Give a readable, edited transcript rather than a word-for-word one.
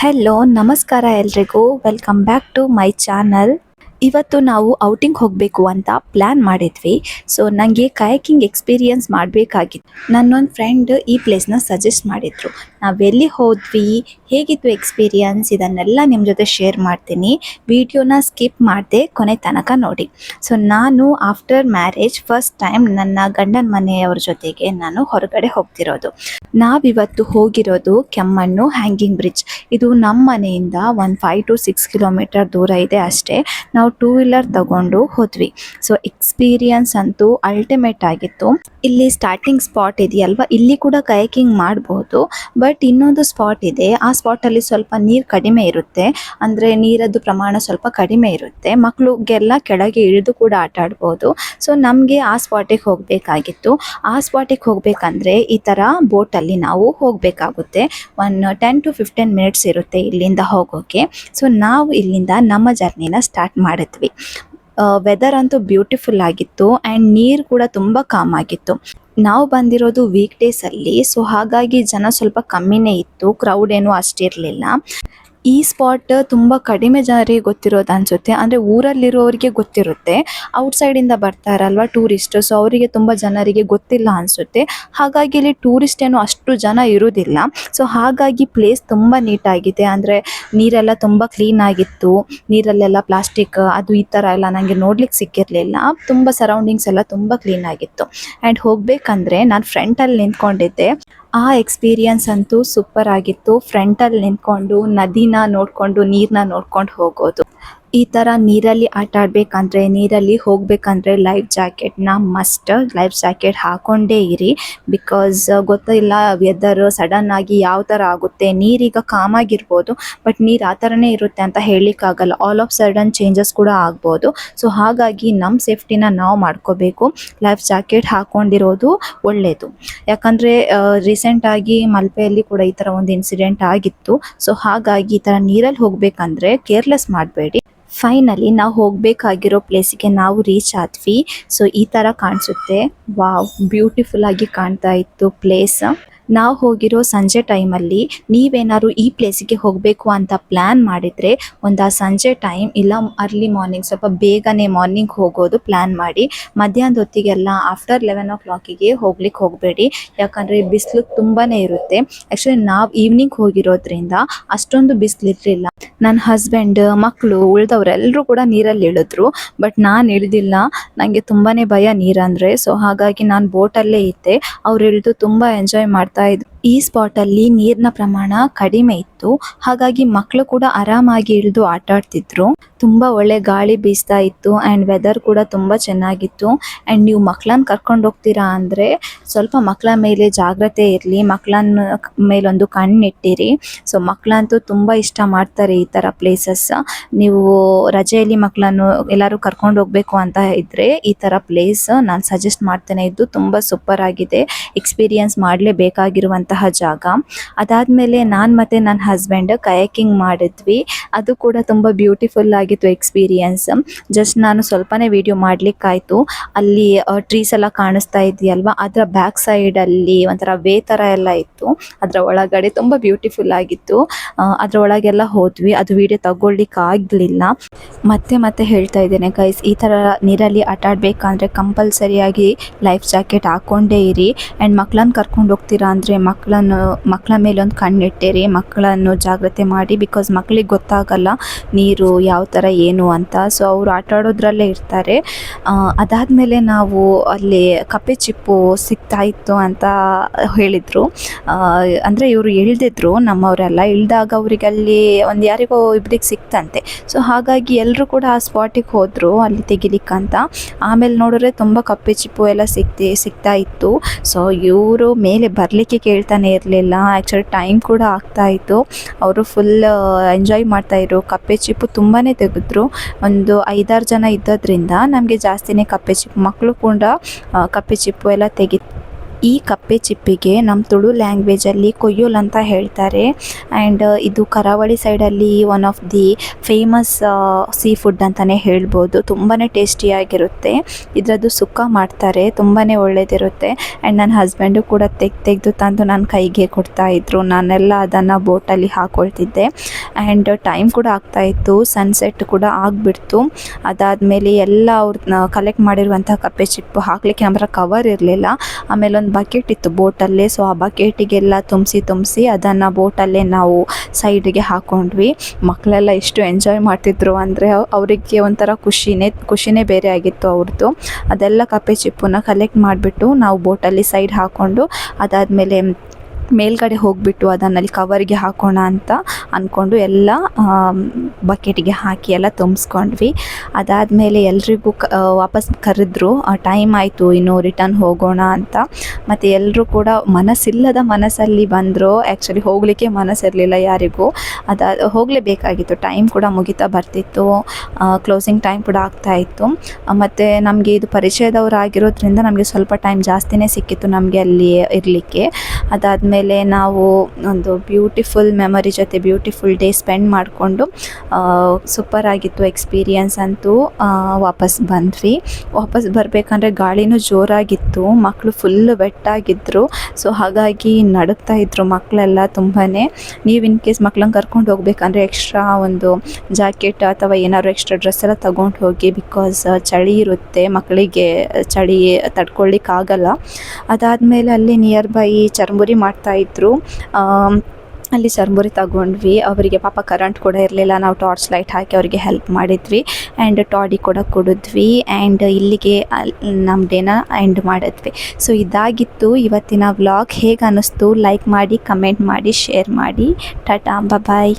Hello ನಮಸ್ಕಾರ ಎಲ್ರಿಗೂ welcome back to my channel. ಇವತ್ತು ನಾವು ಔಟಿಂಗ್ ಹೋಗಬೇಕು ಅಂತ ಪ್ಲ್ಯಾನ್ ಮಾಡಿದ್ವಿ. ಸೊ ನನಗೆ ಕಯಾಕಿಂಗ್ ಎಕ್ಸ್ಪೀರಿಯನ್ಸ್ ಮಾಡಬೇಕಾಗಿತ್ತು. ನನ್ನೊಂದು ಫ್ರೆಂಡ್ ಈ ಪ್ಲೇಸ್ನ ಸಜೆಸ್ಟ್ ಮಾಡಿದರು. ನಾವೆಲ್ಲಿ ಹೋದ್ವಿ, ಹೇಗಿತ್ತು ಎಕ್ಸ್ಪೀರಿಯನ್ಸ್, ಇದನ್ನೆಲ್ಲ ನಿಮ್ಮ ಜೊತೆ ಶೇರ್ ಮಾಡ್ತೀನಿ. ವಿಡಿಯೋನ ಸ್ಕಿಪ್ ಮಾಡದೆ ಕೊನೆ ತನಕ ನೋಡಿ. ಸೊ ನಾನು ಆಫ್ಟರ್ ಮ್ಯಾರೇಜ್ ಫಸ್ಟ್ ಟೈಮ್ ನನ್ನ ಗಂಡನ ಮನೆಯವ್ರ ಜೊತೆಗೆ ನಾನು ಹೊರಗಡೆ ಹೋಗ್ತಿರೋದು. ನಾವಿವತ್ತು ಹೋಗಿರೋದು ಕೆಮ್ಮಣ್ಣು ಹ್ಯಾಂಗಿಂಗ್ ಬ್ರಿಡ್ಜ್. ಇದು ನಮ್ಮ ಮನೆಯಿಂದ ಒಂದು 5 to 6 ಕಿಲೋಮೀಟರ್ ದೂರ ಇದೆ ಅಷ್ಟೇ. ನಾವು 2 ವೀಲರ್ ತಗೊಂಡು ಹೋದ್ವಿ. ಸೊ ಎಕ್ಸ್ಪೀರಿಯನ್ಸ್ ಅಂತೂ ಅಲ್ಟಿಮೇಟ್ ಆಗಿತ್ತು. ಇಲ್ಲಿ ಸ್ಟಾರ್ಟಿಂಗ್ ಸ್ಪಾಟ್ ಇದೆಯಲ್ವಾ, ಇಲ್ಲಿ ಕೂಡ ಕಯಾಕಿಂಗ್ ಮಾಡ್ಬೋದು. ಬಟ್ ಇನ್ನೊಂದು ಸ್ಪಾಟ್ ಇದೆ, ಆ ಸ್ಪಾಟಲ್ಲಿ ಸ್ವಲ್ಪ ನೀರು ಕಡಿಮೆ ಇರುತ್ತೆ, ಅಂದರೆ ನೀರದ್ದು ಪ್ರಮಾಣ ಸ್ವಲ್ಪ ಕಡಿಮೆ ಇರುತ್ತೆ. ಮಕ್ಕಳಿಗೆಲ್ಲ ಕೆಳಗೆ ಇಳಿದು ಕೂಡ ಆಟ ಆಡ್ಬೋದು. ಸೊ ನಮಗೆ ಆ ಸ್ಪಾಟಿಗೆ ಹೋಗಬೇಕಾಗಿತ್ತು. ಆ ಸ್ಪಾಟಿಗೆ ಹೋಗಬೇಕಂದ್ರೆ ಈ ಥರ ಬೋಟಲ್ಲಿ ನಾವು ಹೋಗಬೇಕಾಗುತ್ತೆ. 10 to 15 ಮಿನಿಟ್ಸ್ ಇರುತ್ತೆ ಇಲ್ಲಿಂದ ಹೋಗೋಕ್ಕೆ. ಸೊ ನಾವು ಇಲ್ಲಿಂದ ನಮ್ಮ ಜರ್ನಿನ ಸ್ಟಾರ್ಟ್ ಮಾಡಿದ್ವಿ. ವೆದರ್ ಅಂತೂ ಬ್ಯೂಟಿಫುಲ್ ಆಗಿತ್ತು ಆ್ಯಂಡ್ ನೀರು ಕೂಡ ತುಂಬ ಕಾಮ್ ಆಗಿತ್ತು. ನಾವು ಬಂದಿರೋದು ವೀಕ್ ಡೇಸಲ್ಲಿ, ಸೊ ಹಾಗಾಗಿ ಜನ ಸ್ವಲ್ಪ ಕಮ್ಮಿನೇ ಇತ್ತು, ಕ್ರೌಡ್ ಏನೂ ಅಷ್ಟಿರಲಿಲ್ಲ. ಈ ಸ್ಪಾಟ್ ತುಂಬ ಕಡಿಮೆ ಜನರಿಗೆ ಗೊತ್ತಿರೋದು ಅನಿಸುತ್ತೆ. ಅಂದರೆ ಊರಲ್ಲಿರೋರಿಗೆ ಗೊತ್ತಿರುತ್ತೆ, ಔಟ್ಸೈಡಿಂದ ಬರ್ತಾರಲ್ವ ಟೂರಿಸ್ಟ್, ಸೊ ಅವರಿಗೆ ತುಂಬ ಜನರಿಗೆ ಗೊತ್ತಿಲ್ಲ ಅನಿಸುತ್ತೆ. ಹಾಗಾಗಿ ಇಲ್ಲಿ ಟೂರಿಸ್ಟ್ ಏನೋ ಅಷ್ಟು ಜನ ಇರೋದಿಲ್ಲ. ಸೊ ಹಾಗಾಗಿ ಪ್ಲೇಸ್ ತುಂಬ ನೀಟಾಗಿದೆ. ಅಂದರೆ ನೀರೆಲ್ಲ ತುಂಬ ಕ್ಲೀನಾಗಿತ್ತು. ನೀರಲ್ಲೆಲ್ಲ ಪ್ಲಾಸ್ಟಿಕ್ ಅದು ಈ ಥರ ಎಲ್ಲ ನನಗೆ ನೋಡ್ಲಿಕ್ಕೆ ಸಿಕ್ಕಿರಲಿಲ್ಲ. ತುಂಬ ಸರೌಂಡಿಂಗ್ಸ್ ಎಲ್ಲ ತುಂಬ ಕ್ಲೀನಾಗಿತ್ತು. ಆ್ಯಂಡ್ ಹೋಗಬೇಕಂದ್ರೆ ನಾನು ಫ್ರಂಟಲ್ಲಿ ನಿಂತ್ಕೊಂಡಿದ್ದೆ. ಆ ಎಕ್ಸ್ಪೀರಿಯನ್ಸ್ ಅಂತೂ ಸೂಪರ್ ಆಗಿತ್ತು. ಫ್ರಂಟಲ್ಲಿ ನಿಂತ್ಕೊಂಡು ನದಿನ ನೋಡಿಕೊಂಡು ನೀರನ್ನ ನೋಡ್ಕೊಂಡು ಹೋಗೋದು. ಈ ಥರ ನೀರಲ್ಲಿ ಆಟ ಆಡಬೇಕಂದ್ರೆ, ನೀರಲ್ಲಿ ಹೋಗಬೇಕಂದ್ರೆ ಲೈಫ್ ಜಾಕೆಟ್ನ ಮಸ್ಟ್, ಲೈಫ್ ಜಾಕೆಟ್ ಹಾಕ್ಕೊಂಡೇ ಇರಿ. ಬಿಕಾಸ್ ಗೊತ್ತಿಲ್ಲ ವೆದರ್ ಸಡನ್ನಾಗಿ ಯಾವ ಥರ ಆಗುತ್ತೆ. ನೀರೀಗ ಕಾಮಾಗಿರ್ಬೋದು, ಬಟ್ ನೀರು ಆ ಥರನೇ ಇರುತ್ತೆ ಅಂತ ಹೇಳಲಿಕ್ಕಾಗಲ್ಲ. ಆಲ್ ಆಫ್ ಸಡನ್ ಚೇಂಜಸ್ ಕೂಡ ಆಗ್ಬೋದು. ಸೊ ಹಾಗಾಗಿ ನಮ್ಮ ಸೇಫ್ಟಿನ ನಾವು ಮಾಡ್ಕೋಬೇಕು. ಲೈಫ್ ಜಾಕೆಟ್ ಹಾಕ್ಕೊಂಡಿರೋದು ಒಳ್ಳೆಯದು. ಯಾಕಂದರೆ ರೀಸೆಂಟಾಗಿ ಮಲ್ಪೆಯಲ್ಲಿ ಕೂಡ ಈ ಥರ ಒಂದು ಇನ್ಸಿಡೆಂಟ್ ಆಗಿತ್ತು. ಸೊ ಹಾಗಾಗಿ ಈ ಥರ ನೀರಲ್ಲಿ ಹೋಗಬೇಕಂದ್ರೆ ಕೇರ್ಲೆಸ್ ಮಾಡಬೇಡಿ. ಫೈನಲಿ ನಾವು ಹೋಗಬೇಕಾಗಿರೋ ಪ್ಲೇಸಿಗೆ ನಾವು ರೀಚ್ ಆದ್ವಿ. ಸೊ ಈ ಥರ ಕಾಣಿಸುತ್ತೆ. ವಾವ್, ಬ್ಯೂಟಿಫುಲ್ ಆಗಿ ಕಾಣ್ತಾ ಇತ್ತು ಪ್ಲೇಸ್. ನಾವು ಹೋಗಿರೋ ಸಂಜೆ ಟೈಮಲ್ಲಿ ನೀವೇನಾದ್ರು ಈ ಪ್ಲೇಸಿಗೆ ಹೋಗಬೇಕು ಅಂತ ಪ್ಲ್ಯಾನ್ ಮಾಡಿದರೆ ಒಂದು ಸಂಜೆ ಟೈಮ್ ಇಲ್ಲ ಅರ್ಲಿ ಮಾರ್ನಿಂಗ್, ಸ್ವಲ್ಪ ಬೇಗನೆ ಮಾರ್ನಿಂಗ್ ಹೋಗೋದು ಪ್ಲ್ಯಾನ್ ಮಾಡಿ. ಮಧ್ಯಾಹ್ನದ ಹೊತ್ತಿಗೆಲ್ಲ ಆಫ್ಟರ್ 11 o'clock ಹೋಗ್ಲಿಕ್ಕೆ ಹೋಗಬೇಡಿ. ಯಾಕಂದರೆ ಬಿಸಿಲು ತುಂಬಾ ಇರುತ್ತೆ. ಆ್ಯಕ್ಚುಲಿ ನಾವು ಈವ್ನಿಂಗ್ ಹೋಗಿರೋದ್ರಿಂದ ಅಷ್ಟೊಂದು ಬಿಸಿಲಿರಲಿಲ್ಲ. ನನ್ನ ಹಸ್ಬೆಂಡ್, ಮಕ್ಕಳು, ಉಳಿದವರೆಲ್ಲರೂ ಕೂಡ ನೀರಲ್ಲಿ ಇಳಿದ್ರು. ಬಟ್ ನಾನು ಇಳಿದಿಲ್ಲ, ನನಗೆ ತುಂಬಾ ಭಯ ನೀರಂದರೆ. ಸೊ ಹಾಗಾಗಿ ನಾನು ಬೋಟಲ್ಲೇ ಇದ್ದೆ. ಅವ್ರು ಇಳಿದು ತುಂಬ ಎಂಜಾಯ್ ಮಾಡ್ತಾ ಇದ್ರು. ಈ ಸ್ಪಾಟಲ್ಲಿ ನೀರಿನ ಪ್ರಮಾಣ ಕಡಿಮೆ ಇತ್ತು, ಹಾಗಾಗಿ ಮಕ್ಕಳು ಕೂಡ ಆರಾಮಾಗಿ ಇಳಿದು ಆಟ ಆಡ್ತಿದ್ರು. ತುಂಬ ಒಳ್ಳೆ ಗಾಳಿ ಬೀಸ್ತಾ ಇತ್ತು ಆ್ಯಂಡ್ ವೆದರ್ ಕೂಡ ತುಂಬ ಚೆನ್ನಾಗಿತ್ತು. ಆ್ಯಂಡ್ ನೀವು ಮಕ್ಕಳನ್ನ ಕರ್ಕೊಂಡು ಹೋಗ್ತೀರಾ ಅಂದರೆ ಸ್ವಲ್ಪ ಮಕ್ಕಳ ಮೇಲೆ ಜಾಗ್ರತೆ ಇರಲಿ, ಮಕ್ಕಳನ್ನ ಮೇಲೊಂದು ಕಣ್ಣಿಟ್ಟಿರಿ. ಸೊ ಮಕ್ಕಳಂತೂ ತುಂಬ ಇಷ್ಟ ಮಾಡ್ತಾರೆ ಈ ಥರ ಪ್ಲೇಸಸ್. ನೀವು ರಜೆಯಲ್ಲಿ ಮಕ್ಕಳನ್ನು ಎಲ್ಲರೂ ಕರ್ಕೊಂಡು ಹೋಗಬೇಕು ಅಂತ ಇದ್ದರೆ ಈ ಥರ ಪ್ಲೇಸ್ ನಾನು ಸಜೆಸ್ಟ್ ಮಾಡ್ತೇನೆ. ಇದು ತುಂಬ ಸೂಪರ್ ಆಗಿದೆ, ಎಕ್ಸ್ಪೀರಿಯನ್ಸ್ ಮಾಡಲೇಬೇಕಾಗಿರುವಂತಹ ಜಾಗ. ಅದಾದಮೇಲೆ ನಾನು ಮತ್ತು ನನ್ನ ಹಸ್ಬೆಂಡ್ ಕಯಾಕಿಂಗ್ ಮಾಡಿದ್ವಿ. ಅದು ಕೂಡ ತುಂಬ ಬ್ಯೂಟಿಫುಲ್ ಆಗಿತ್ತು ಎಕ್ಸ್ಪೀರಿಯನ್ಸ್. ಜಸ್ಟ್ ನಾನು ಸ್ವಲ್ಪನೇ ವಿಡಿಯೋ ಮಾಡಲಿಕ್ಕಾಯಿತು. ಅಲ್ಲಿ ಟ್ರೀಸ್ ಎಲ್ಲ ಕಾಣಿಸ್ತಾ ಇದೆಯಲ್ವ, ಅದರ ಬ್ಯಾಕ್ ಸೈಡಲ್ಲಿ ಒಂಥರ ವೇ ಥರ ಎಲ್ಲ ಇತ್ತು. ಅದರ ಒಳಗಡೆ ತುಂಬ ಬ್ಯೂಟಿಫುಲ್ ಆಗಿತ್ತು. ಅದರ ಒಳಗೆಲ್ಲ ಹೋದ್ವಿ. ಅದು ವಿಡಿಯೋ ತಗೊಳ್ಳಿಕ್ಕೆ ಆಗಲಿಲ್ಲ. ಮತ್ತೆ ಹೇಳ್ತಾ ಇದ್ದೇನೆ ಗೈಸ್, ಈ ಥರ ನೀರಲ್ಲಿ ಆಟ ಆಡಬೇಕಂದ್ರೆ ಕಂಪಲ್ಸರಿಯಾಗಿ ಲೈಫ್ ಜಾಕೆಟ್ ಹಾಕ್ಕೊಂಡೇ ಇರಿ. ಆ್ಯಂಡ್ ಮಕ್ಕಳನ್ನ ಕರ್ಕೊಂಡು ಹೋಗ್ತೀರಾ ಅಂದರೆ ಮಕ್ಕಳ ಮೇಲೆ ಒಂದು ಕಣ್ಣಿಟ್ಟಿರಿ, ಮಕ್ಕಳನ್ನು ಜಾಗ್ರತೆ ಮಾಡಿ. ಬಿಕಾಸ್ ಮಕ್ಕಳಿಗೆ ಗೊತ್ತಾಗಲ್ಲ ನೀರು ಯಾವ ಥರ ಏನು ಅಂತ. ಸೊ ಅವರು ಆಟ ಆಡೋದ್ರಲ್ಲೇ ಇರ್ತಾರೆ. ಅದಾದಮೇಲೆ ನಾವು ಅಲ್ಲಿ ಕಪ್ಪೆ ಚಿಪ್ಪು ಸಿಗ್ತಾ ಇತ್ತು ಅಂತ ಹೇಳಿದರು. ಅಂದರೆ ಇವರು ಇಳಿದಿದ್ರು, ನಮ್ಮವರೆಲ್ಲ ಇಳಿದಾಗ ಅವರಿಗೆ ಅಲ್ಲಿ ಒಂದು ಯಾರಿಗೋ ಇಬ್ಬರಿಗೆ ಸಿಕ್ತಂತೆ. ಸೊ ಹಾಗಾಗಿ ಎಲ್ಲರೂ ಕೂಡ ಆ ಸ್ಪಾಟಿಗೆ ಹೋದರು ಅಲ್ಲಿ ತೆಗಿಲಿಕ್ಕಂತ. ಆಮೇಲೆ ನೋಡಿದ್ರೆ ತುಂಬ ಕಪ್ಪೆ ಚಿಪ್ಪು ಎಲ್ಲ ಸಿಗ್ತಾ ಇತ್ತು. ಸೊ ಇವರು ಮೇಲೆ ಬರಲಿಕ್ಕೆ ಕೇಳ್ತಾನೆ ಇರಲಿಲ್ಲ. ಆ್ಯಕ್ಚುಲಿ ಟೈಮ್ ಕೂಡ ಆಗ್ತಾಯಿತ್ತು. ಅವರು ಫುಲ್ ಎಂಜಾಯ್ ಮಾಡ್ತಾಯಿದ್ರು. ಕಪ್ಪೆ ಚಿಪ್ಪು ತುಂಬಾ ತೆಗೆದ್ರು. ಒಂದು 5-6 ಜನ ಇದ್ದದ್ರಿಂದ ನಮಗೆ ಜಾಸ್ತಿನೇ ಕಪ್ಪೆ ಚಿಪ್ಪು, ಮಕ್ಕಳು ಕೂಡ ಕಪ್ಪೆ ಚಿಪ್ಪು ಎಲ್ಲ ಈ ಕಪ್ಪೆ ಚಿಪ್ಪಿಗೆ ನಮ್ಮ ತುಳು ಲ್ಯಾಂಗ್ವೇಜಲ್ಲಿ ಕೊಯ್ಯೋಲ್ ಅಂತ ಹೇಳ್ತಾರೆ. ಆ್ಯಂಡ್ ಇದು ಕರಾವಳಿ ಸೈಡಲ್ಲಿ one of the famous seafood ಅಂತಲೇ ಹೇಳ್ಬೋದು. ತುಂಬಾ ಟೇಸ್ಟಿಯಾಗಿರುತ್ತೆ. ಇದರದ್ದು ಸುಕ್ಕ ಮಾಡ್ತಾರೆ, ತುಂಬಾ ಒಳ್ಳೆಯದಿರುತ್ತೆ. ಆ್ಯಂಡ್ ನನ್ನ ಹಸ್ಬೆಂಡು ಕೂಡ ತೆಗೆದು ತಂದು ನನ್ನ ಕೈಗೆ ಕೊಡ್ತಾಯಿದ್ರು. ನಾನೆಲ್ಲ ಅದನ್ನು ಬೋಟಲ್ಲಿ ಹಾಕ್ಕೊಳ್ತಿದ್ದೆ. ಆ್ಯಂಡ್ ಟೈಮ್ ಕೂಡ ಆಗ್ತಾಯಿತ್ತು, ಸನ್ಸೆಟ್ ಕೂಡ ಆಗಿಬಿಡ್ತು. ಅದಾದಮೇಲೆ ಎಲ್ಲ ಅವ್ರನ್ನ ಕಲೆಕ್ಟ್ ಮಾಡಿರುವಂಥ ಕಪ್ಪೆ ಚಿಪ್ಪು ಹಾಕಲಿಕ್ಕೆ ನಮ್ಮ ಹತ್ರ ಕವರ್ ಇರಲಿಲ್ಲ. ಆಮೇಲೆ ಒಂದು ಬಕೆಟ್ ಇತ್ತು ಬೋಟಲ್ಲೇ, ಸೊ ಆ ಬಕೆಟಿಗೆಲ್ಲ ತುಂಬಿಸಿ ಅದನ್ನು ಬೋಟಲ್ಲೇ ನಾವು ಸೈಡಿಗೆ ಹಾಕ್ಕೊಂಡ್ವಿ. ಮಕ್ಕಳೆಲ್ಲ ಎಷ್ಟು ಎಂಜಾಯ್ ಮಾಡ್ತಿದ್ರು ಅಂದರೆ ಅವರಿಗೆ ಒಂಥರ ಖುಷಿನೇ ಬೇರೆ ಆಗಿತ್ತು ಅವ್ರದ್ದು. ಅದೆಲ್ಲ ಕಪ್ಪೆ ಚಿಪ್ಪನ್ನ ಕಲೆಕ್ಟ್ ಮಾಡಿಬಿಟ್ಟು ನಾವು ಬೋಟಲ್ಲಿ ಸೈಡ್ ಹಾಕ್ಕೊಂಡು ಅದಾದಮೇಲೆ ಮೇಲ್ಗಡೆ ಹೋಗಿಬಿಟ್ಟು ಅದನ್ನಲ್ಲಿ ಕವರ್ಗೆ ಹಾಕೋಣ ಅಂತ ಅಂದ್ಕೊಂಡು ಎಲ್ಲ ಬಕೆಟಿಗೆ ಹಾಕಿ ಎಲ್ಲ ತುಂಬಿಸ್ಕೊಂಡ್ವಿ. ಅದಾದಮೇಲೆ ಎಲ್ರಿಗೂ ವಾಪಸ್ ಕರೆದ್ರು, ಟೈಮ್ ಆಯಿತು ಇನ್ನು ರಿಟರ್ನ್ ಹೋಗೋಣ ಅಂತ. ಮತ್ತು ಎಲ್ಲರೂ ಕೂಡ ಮನಸ್ಸಿಲ್ಲದ ಮನಸ್ಸಲ್ಲಿ ಬಂದರು. ಆ್ಯಕ್ಚುಲಿ ಹೋಗಲಿಕ್ಕೆ ಮನಸ್ಸಿರಲಿಲ್ಲ ಯಾರಿಗೂ. ಹೋಗಲೇಬೇಕಾಗಿತ್ತು, ಟೈಮ್ ಕೂಡ ಮುಗಿತಾ ಬರ್ತಿತ್ತು, ಕ್ಲೋಸಿಂಗ್ ಟೈಮ್ ಕೂಡ ಆಗ್ತಾಯಿತ್ತು. ಮತ್ತು ನಮಗೆ ಇದು ಪರಿಚಯದವರು ಆಗಿರೋದ್ರಿಂದ ನಮಗೆ ಸ್ವಲ್ಪ ಟೈಮ್ ಜಾಸ್ತಿನೇ ಸಿಕ್ಕಿತ್ತು ನಮಗೆ ಅಲ್ಲಿ ಇರಲಿಕ್ಕೆ. ಅದಾದಮೇಲೆ ನಾವು ಒಂದು ಬ್ಯೂಟಿಫುಲ್ ಮೆಮೊರಿ ಜೊತೆ ಬ್ಯೂಟಿಫುಲ್ ಡೇ ಸ್ಪೆಂಡ್ ಮಾಡಿಕೊಂಡು ಸೂಪರ್ ಆಗಿತ್ತು ಎಕ್ಸ್ಪೀರಿಯನ್ಸ್ ಅಂತೂ. ವಾಪಸ್ ಬಂದ್ವಿ. ವಾಪಸ್ ಬರಬೇಕಂದ್ರೆ ಗಾಳಿನೂ ಜೋರಾಗಿತ್ತು, ಮಕ್ಕಳು ಫುಲ್ಲು ವೆಟ್ಟಾಗಿದ್ದರು. ಸೊ ಹಾಗಾಗಿ ನಡುಗ್ತಾ ಇದ್ದರು ಮಕ್ಕಳೆಲ್ಲ ತುಂಬಾ. ನೀವು ಇನ್ ಕೇಸ್ ಮಕ್ಕಳನ್ನ ಕರ್ಕೊಂಡು ಹೋಗಬೇಕಂದ್ರೆ ಎಕ್ಸ್ಟ್ರಾ ಒಂದು ಜಾಕೆಟ್ ಅಥವಾ ಏನಾದ್ರು ಎಕ್ಸ್ಟ್ರಾ ಡ್ರೆಸ್ ಎಲ್ಲ ತೊಗೊಂಡು ಹೋಗಿ, ಬಿಕಾಸ್ ಚಳಿ ಇರುತ್ತೆ, ಮಕ್ಕಳಿಗೆ ಚಳಿ ತಡ್ಕೊಳ್ಳಿಕ್ಕಾಗಲ್ಲ. ಅದಾದಮೇಲೆ ಅಲ್ಲಿ ನಿಯರ್ ಬೈ ಚರ್ಮುರಿ ಮಾಡ್ತಾಯಿದ್ರು, ಅಲ್ಲಿ ಚರ್ಮುರಿ ತಗೊಂಡ್ವಿ. ಅವರಿಗೆ ಪಾಪ ಕರೆಂಟ್ ಕೂಡ ಇರಲಿಲ್ಲ, ನಾವು ಟಾರ್ಚ್ ಲೈಟ್ ಹಾಕಿ ಅವರಿಗೆ ಹೆಲ್ಪ್ ಮಾಡಿದ್ವಿ. ಆ್ಯಂಡ್ ಟಾಡಿ ಕೂಡ ಕುಡಿದ್ವಿ. ಆ್ಯಂಡ್ ಇಲ್ಲಿಗೆ ನಮ್ಮ ಡೇನ ಎಂಡ್ ಮಾಡಿದ್ವಿ. ಸೊ ಇದಾಗಿತ್ತು ಇವತ್ತಿನ ವ್ಲಾಗ್. ಹೇಗೆ ಅನ್ನಿಸ್ತು ಲೈಕ್ ಮಾಡಿ, ಕಮೆಂಟ್ ಮಾಡಿ, ಶೇರ್ ಮಾಡಿ. ಟಾಟಾ, ಬಾಯ್.